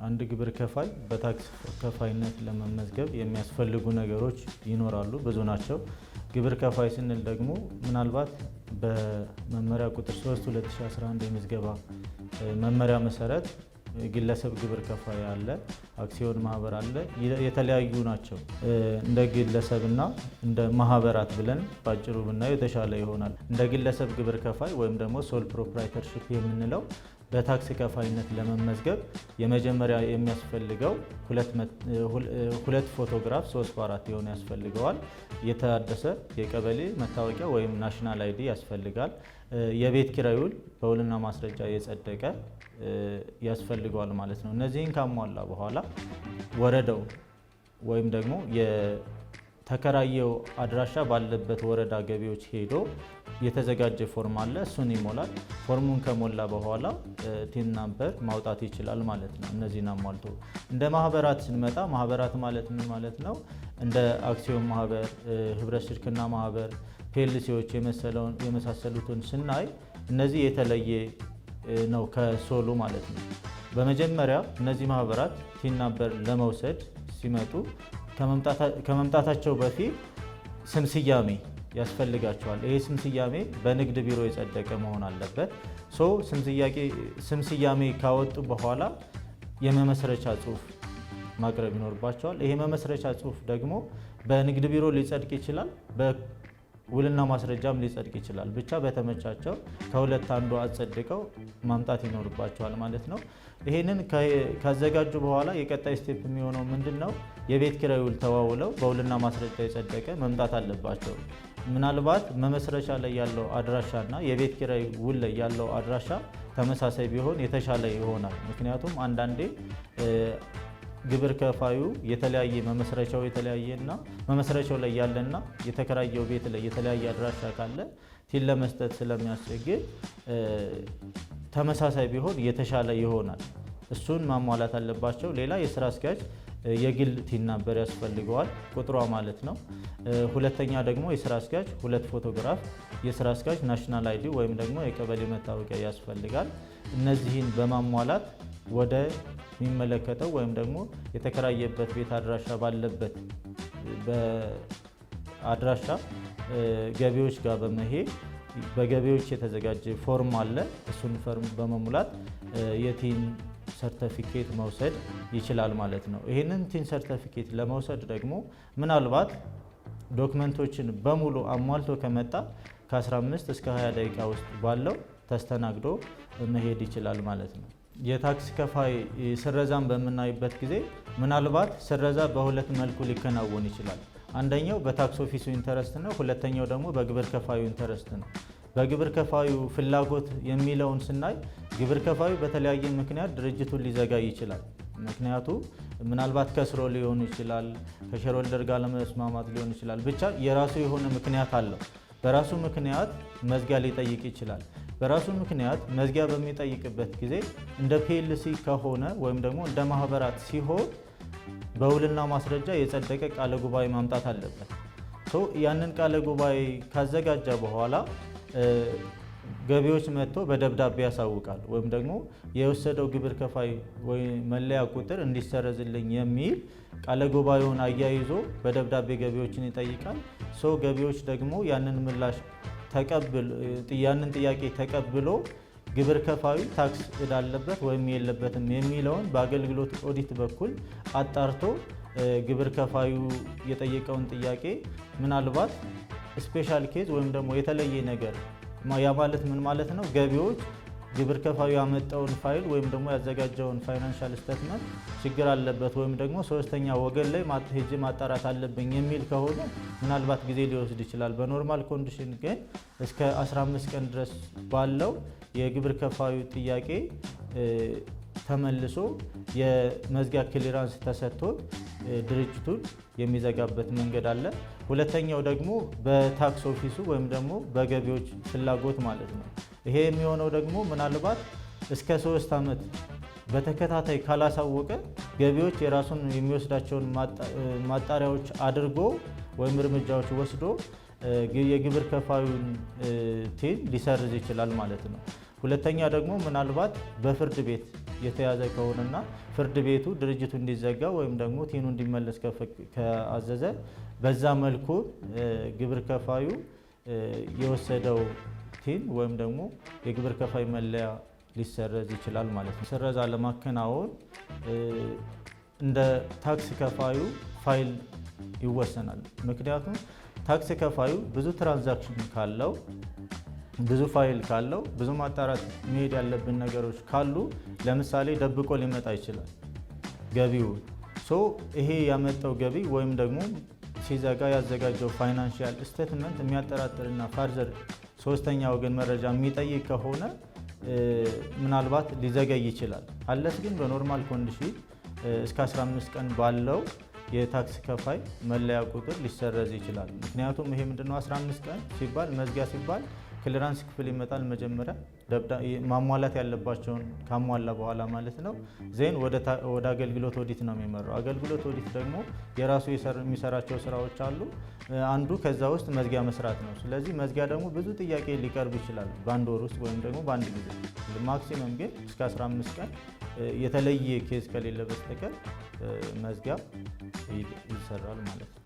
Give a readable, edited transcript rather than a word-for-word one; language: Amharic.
አንድ ግብር ከፋይ በታክስ ከፋይነት ለመመዝገብ የሚያስፈልጉ ነገሮች ይኖራሉ፣ ብዙ ናቸው። ግብር ከፋይ ስንል ደግሞ ምናልባት በመመሪያ ቁጥር 3/2011 የምዝገባ መመሪያ መሰረት ግለሰብ ግብር ከፋይ አለ፣ አክሲዮን ማህበር አለ፣ የተለያዩ ናቸው። እንደ ግለሰብና እንደ ማህበራት ብለን ባጭሩ ብናየው የተሻለ ይሆናል። እንደ ግለሰብ ግብር ከፋይ ወይም ደግሞ ሶል ፕሮፕራይተርሺፕ የምንለው በታክስ ከፋይነት ለመመዝገብ የመጀመሪያ የሚያስፈልገው ሁለት ፎቶግራፍ 3x4 የሆነ ያስፈልገዋል። የታደሰ የቀበሌ መታወቂያ ወይም ናሽናል አይዲ ያስፈልጋል። የቤት ኪራይ ውል በውልና ማስረጃ የጸደቀ ያስፈልገዋል ማለት ነው። እነዚህን ካሟላ በኋላ ወረዳው ወይም ደግሞ የተከራየው አድራሻ ባለበት ወረዳ ገቢዎች ሄዶ የተዘጋጀ ፎርም አለ፣ እሱን ይሞላል። ፎርሙን ከሞላ በኋላ ቲን ናምበር ማውጣት ይችላል ማለት ነው። እነዚህን አሟልቶ እንደ ማህበራት ስንመጣ ማህበራት ማለት ምን ማለት ነው? እንደ አክሲዮን ማህበር፣ ህብረት ሽርክና ማህበር፣ ፒኤልሲዎች የመሳሰሉትን ስናይ እነዚህ የተለየ ነው ከሶሉ ማለት ነው። በመጀመሪያ እነዚህ ማህበራት ቲን ናምበር ለመውሰድ ሲመጡ ከመምጣታቸው በፊት ስም ስያሜ ያስፈልጋቸዋል። ይሄ ስም ስያሜ በንግድ ቢሮ የጸደቀ መሆን አለበት። ስም ስያሜ ካወጡ በኋላ የመመስረቻ ጽሁፍ ማቅረብ ይኖርባቸዋል። ይሄ መመስረቻ ጽሁፍ ደግሞ በንግድ ቢሮ ሊጸድቅ ይችላል፣ በውልና ማስረጃም ሊጸድቅ ይችላል። ብቻ በተመቻቸው ከሁለት አንዱ አጸድቀው ማምጣት ይኖርባቸዋል ማለት ነው። ይሄንን ካዘጋጁ በኋላ የቀጣይ ስቴፕ የሚሆነው ምንድን ነው? የቤት ኪራይ ውል ተዋውለው በውልና ማስረጃ የጸደቀ መምጣት አለባቸው። ምናልባት መመስረቻ ላይ ያለው አድራሻ እና የቤት ኪራይ ውል ላይ ያለው አድራሻ ተመሳሳይ ቢሆን የተሻለ ይሆናል። ምክንያቱም አንዳንዴ ግብር ከፋዩ የተለያየ መመስረቻው የተለያየና መመስረቻው ላይ ያለና የተከራየው ቤት ላይ የተለያየ አድራሻ ካለ ቲን ለመስጠት ስለሚያስቸግር ተመሳሳይ ቢሆን የተሻለ ይሆናል። እሱን ማሟላት አለባቸው። ሌላ የስራ አስኪያጅ የግል ቲን ናምበር ያስፈልገዋል፣ ቁጥሯ ማለት ነው። ሁለተኛ ደግሞ የስራ አስኪያጅ ሁለት ፎቶግራፍ፣ የስራ አስኪያጅ ናሽናል አይዲ ወይም ደግሞ የቀበሌ መታወቂያ ያስፈልጋል። እነዚህን በማሟላት ወደ የሚመለከተው ወይም ደግሞ የተከራየበት ቤት አድራሻ ባለበት በአድራሻ ገቢዎች ጋር በመሄድ በገቢዎች የተዘጋጀ ፎርም አለ። እሱን ፎርም በመሙላት የቲን ሰርተፊኬት መውሰድ ይችላል ማለት ነው። ይህንን ቲን ሰርተፊኬት ለመውሰድ ደግሞ ምናልባት ዶክመንቶችን በሙሉ አሟልቶ ከመጣ ከ15 እስከ 20 ደቂቃ ውስጥ ባለው ተስተናግዶ መሄድ ይችላል ማለት ነው። የታክስ ከፋይ ስረዛን በምናይበት ጊዜ ምናልባት ስረዛ በሁለት መልኩ ሊከናወን ይችላል። አንደኛው በታክስ ኦፊሱ ኢንተረስት ነው፣ ሁለተኛው ደግሞ በግብር ከፋዩ ኢንተረስት ነው። በግብር ከፋዩ ፍላጎት የሚለውን ስናይ ግብር ከፋዩ በተለያየ ምክንያት ድርጅቱን ሊዘጋ ይችላል። ምክንያቱ ምናልባት ከስሮ ሊሆን ይችላል፣ ከሼርሆልደር ጋር ለመስማማት ሊሆን ይችላል። ብቻ የራሱ የሆነ ምክንያት አለው። በራሱ ምክንያት መዝጊያ ሊጠይቅ ይችላል። በራሱ ምክንያት መዝጊያ በሚጠይቅበት ጊዜ እንደ ፒኤልሲ ከሆነ ወይም ደግሞ እንደ ማህበራት ሲሆን በውልና ማስረጃ የጸደቀ ቃለ ጉባኤ ማምጣት አለበት። ያንን ቃለ ጉባኤ ካዘጋጀ በኋላ ገቢዎች መጥቶ በደብዳቤ ያሳውቃል። ወይም ደግሞ የወሰደው ግብር ከፋይ ወይ መለያ ቁጥር እንዲሰረዝልኝ የሚል ቃለ ጉባኤውን አያይዞ በደብዳቤ ገቢዎችን ይጠይቃል። ገቢዎች ደግሞ ያንን ምላሽ ያንን ጥያቄ ተቀብሎ ግብር ከፋዩ ታክስ እዳለበት ወይም የለበትም የሚለውን በአገልግሎት ኦዲት በኩል አጣርቶ ግብር ከፋዩ የጠየቀውን ጥያቄ ምናልባት ስፔሻል ኬዝ ወይም ደግሞ የተለየ ነገር ያ ማለት ምን ማለት ነው? ገቢዎች ግብር ከፋዩ ያመጣውን ፋይል ወይም ደግሞ ያዘጋጀውን ፋይናንሻል ስቴትመንት ችግር አለበት ወይም ደግሞ ሶስተኛ ወገን ላይ ሄጄ ማጣራት አለብኝ የሚል ከሆነ ምናልባት ጊዜ ሊወስድ ይችላል። በኖርማል ኮንዲሽን ግን እስከ 15 ቀን ድረስ ባለው የግብር ከፋዩ ጥያቄ ተመልሶ የመዝጊያ ክሊራንስ ተሰጥቶት ድርጅቱን የሚዘጋበት መንገድ አለ። ሁለተኛው ደግሞ በታክስ ኦፊሱ ወይም ደግሞ በገቢዎች ፍላጎት ማለት ነው። ይሄ የሚሆነው ደግሞ ምናልባት እስከ 3 ዓመት በተከታታይ ካላሳወቀ ገቢዎች የራሱን የሚወስዳቸውን ማጣሪያዎች አድርጎ ወይም እርምጃዎች ወስዶ የግብር ከፋዩን ቲን ሊሰርዝ ይችላል ማለት ነው። ሁለተኛ ደግሞ ምናልባት በፍርድ ቤት የተያዘ ከሆነና ፍርድ ቤቱ ድርጅቱ እንዲዘጋ ወይም ደግሞ ቲኑ እንዲመለስ ከአዘዘ በዛ መልኩ ግብር ከፋዩ የወሰደው ቲን ወይም ደግሞ የግብር ከፋይ መለያ ሊሰረዝ ይችላል ማለት ነው። ስረዛ ለማከናወን እንደ ታክስ ከፋዩ ፋይል ይወሰናል። ምክንያቱም ታክስ ከፋዩ ብዙ ትራንዛክሽን ካለው ብዙ ፋይል ካለው ብዙ ማጣራት መሄድ ያለብን ነገሮች ካሉ ለምሳሌ ደብቆ ሊመጣ ይችላል ገቢውን። ይሄ ያመጣው ገቢ ወይም ደግሞ ሲዘጋ ያዘጋጀው ፋይናንሻል ስቴትመንት የሚያጠራጥርና ፋርዘር ሶስተኛ ወገን መረጃ የሚጠይቅ ከሆነ ምናልባት ሊዘገይ ይችላል። አለስ ግን በኖርማል ኮንዲሽን እስከ 15 ቀን ባለው የታክስ ከፋይ መለያ ቁጥር ሊሰረዝ ይችላል። ምክንያቱም ይሄ ምንድነው 15 ቀን ሲባል መዝጊያ ሲባል ክሊራንስ ክፍል ይመጣል። መጀመሪያ ማሟላት ያለባቸውን ካሟላ በኋላ ማለት ነው ዜን ወደ አገልግሎት ኦዲት ነው የሚመራው። አገልግሎት ኦዲት ደግሞ የራሱ የሚሰራቸው ስራዎች አሉ። አንዱ ከዛ ውስጥ መዝጊያ መስራት ነው። ስለዚህ መዝጊያ ደግሞ ብዙ ጥያቄ ሊቀርብ ይችላል በአንድ ወር ውስጥ ወይም ደግሞ በአንድ ጊዜ። ማክሲመም ግን እስከ 15 ቀን የተለየ ኬዝ ከሌለ በስተቀር መዝጊያ ይሰራል ማለት ነው።